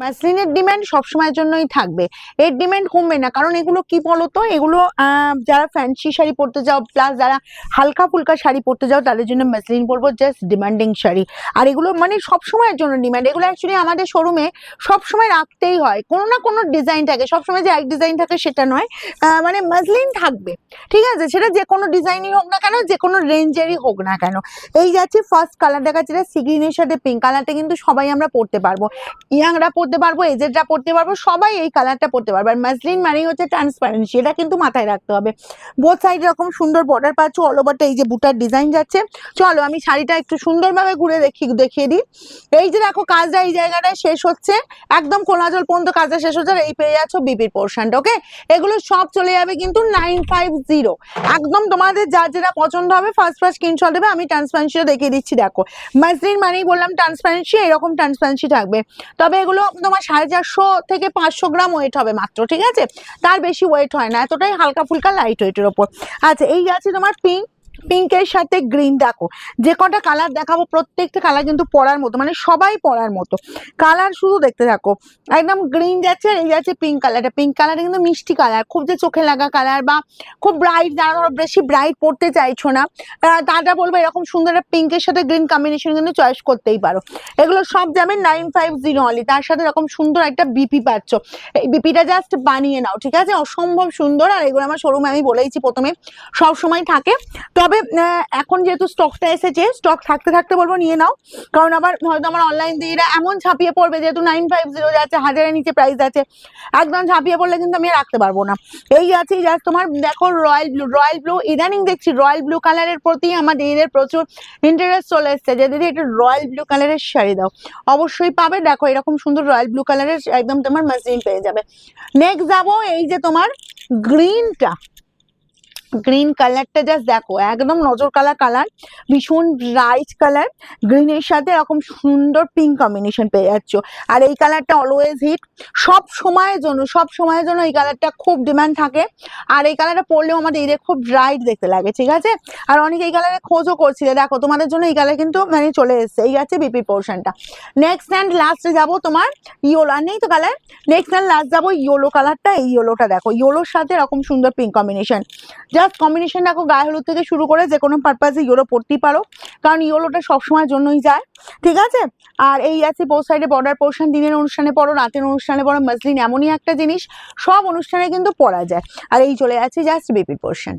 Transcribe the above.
মাসলিনের demand সবসময়ের জন্যই থাকবে, এর ডিমান্ড কমবে না। কারণ এগুলো কি বলতো, এগুলো যারা ফ্যান্সি শাড়ি পরতে যাও প্লাস যারা হালকা ফুলকা শাড়ি পরতে যাও তাদের জন্য মাসলিন বলবো জাস্ট ডিমান্ডিং শাড়ি। আর এগুলো মানে সবসময়ের জন্য ডিমান্ড। এগুলো অ্যাকচুয়ালি আমাদের শোরুমে সবসময় রাখতেই হয়, কোনো না কোনো ডিজাইন থাকে, সবসময় যে এক ডিজাইন থাকে সেটা নয়, মানে মাসলিন থাকবে, ঠিক আছে, সেটা যে কোনো ডিজাইনই হোক না কেন, যে কোনো রেঞ্জেরই হোক না কেন। এই যাচ্ছে ফার্স্ট কালার দেখাচ্ছে, এটা সি গ্রিনের সাথে পিঙ্ক কালারটা কিন্তু সবাই আমরা পরতে পারবো, ইয়াংরা পড়তে পারবো, এজেডরা পড়তে পারবো, সবাই এই কালারটা পড়তে পারবে। আর মাসলিন মানেই হচ্ছে ট্রান্সপারেন্সি, এটা কিন্তু মাথায় রাখতে হবে। বোথ সাইড এরকম সুন্দর বর্ডার পাচ্ছ, অল ওভারটা এই যে বুটার ডিজাইন যাচ্ছে। চলো আমি শাড়িটা একটু সুন্দরভাবে ঘুরে দেখিয়ে দিই। এই যে দেখো কাজটা এই জায়গাটায় শেষ হচ্ছে, একদম কোলাজল পর্যন্ত কাজটা শেষ হচ্ছে, আর এই পেয়ে যাচ্ছ বিপির পোর্শনটা। ওকে, এগুলো সব চলে যাবে কিন্তু 950। একদম তোমাদের যার যেটা পছন্দ হবে ফার্স্ট স্ক্রিনশট দেবে। আমি ট্রান্সপারেন্সিটা দেখিয়ে দিচ্ছি। দেখো মাসলিন মানেই বললাম ট্রান্সপারেন্সি, এরকম ট্রান্সপারেন্সি থাকবে। তবে এগুলো তোমার 450 থেকে 500 গ্রাম ওয়েট হবে মাত্র, ঠিক আছে, তার বেশি ওয়েট হয় না, এতটাই হালকা ফুলকা লাইট ওয়েটের ওপর। আচ্ছা এই আছে তোমার পিঙ্কের সাথে গ্রিন। দেখো যে কটা কালার দেখাবো প্রত্যেকটা কালার কিন্তু পরার মতো, মানে সবাই পরার মতো কালার, শুধু দেখতে থাকো। একদম গ্রিন যাচ্ছে, এই যাচ্ছে পিঙ্ক কালারটা। পিঙ্ক কালারটা কিন্তু মিষ্টি কালার, খুব যে চোখে লাগা কালার বা খুব ব্রাইট, যারা ধরো বেশি ব্রাইট পড়তে চাইছো না তারা বলবো এরকম সুন্দর পিঙ্কের সাথে গ্রিন কম্বিনেশন কিন্তু চয়েস করতেই পারো। এগুলো সব যাবে 950 অনলি। তার সাথে এরকম সুন্দর একটা বিপি পাচ্ছ, এই বিপিটা জাস্ট বানিয়ে নাও, ঠিক আছে, অসম্ভব সুন্দর। আর এগুলো আমার শোরুমে আমি বলেইছি প্রথমে সব সময় থাকে। তবে এখন যেহেতু স্টকটা এসেছে, স্টক থাকতে থাকতে বলবো নিয়ে নাও, কারণ আবার হয়তো আমার অনলাইন দিয়ে এমন ঝাঁপিয়ে পড়বে, যেহেতু 950 যাচ্ছে, 1000-এর নিচে প্রাইস আছে, একদম ঝাঁপিয়ে পড়লে কিন্তু আমি রাখতে পারবো না। এই আছে জাস্ট তোমার দেখো রয়্যাল ব্লু, ইদানিং দেখছি রয়্যাল ব্লু কালারের প্রতি আমাদের এদের প্রচুর ইন্টারেস্ট চলে এসছে, যে দিদি একটা রয়্যাল ব্লু কালারের শাড়ি দাও, অবশ্যই পাবে। দেখো এরকম সুন্দর রয়্যাল ব্লু কালারের একদম তোমার মাসলিন পেয়ে যাবে। নেক্সট যাবো এই যে তোমার গ্রিনটা, গ্রিন কালারটা জাস্ট দেখো, একদম নজর কালার, ভীষণ ব্রাইট কালার, গ্রিনের সাথে এরকম সুন্দর পিঙ্ক কম্বিনেশন পেয়ে যাচ্ছ। আর এই কালারটা অলওয়েজ হিট, সব সময়ের জন্য এই কালারটা খুব ডিমান্ড থাকে। আর এই কালারটা পরলেও আমাদের এদের খুব ব্রাইট দেখতে লাগে, ঠিক আছে। আর অনেকে এই কালারে খোঁজও করছিলে, দেখো তোমাদের জন্য এই কালার কিন্তু মানে চলে এসছে। এই আছে বিপি পোর্শনটা। নেক্সট অ্যান্ড লাস্টে যাবো তোমার ইয়েলো, আর নেই তো কালার, নেক্সট অ্যান্ড লাস্ট যাবো ইয়েলো কালারটা। এই ইয়েলোটা দেখো, ইয়েলোর সাথে এরকম সুন্দর পিঙ্ক কম্বিনেশন, জাস্ট কম্বিনেশন দেখো, গায়ে হলুদ থেকে শুরু করে যে কোনো পারপাসে ইয়েলো পরতেই পারো, কারণ ইয়েলোটা সবসময়ের জন্যই যায়, ঠিক আছে। আর এই আছে বোথ সাইডে বর্ডার পোর্শন, দিনের অনুষ্ঠানে পরো, রাতের অনুষ্ঠানে পরো, মাসলিন এমনই একটা জিনিস সব অনুষ্ঠানে কিন্তু পরা যায়। আর এই চলে যাচ্ছে জাস্ট বিপি পোর্শন।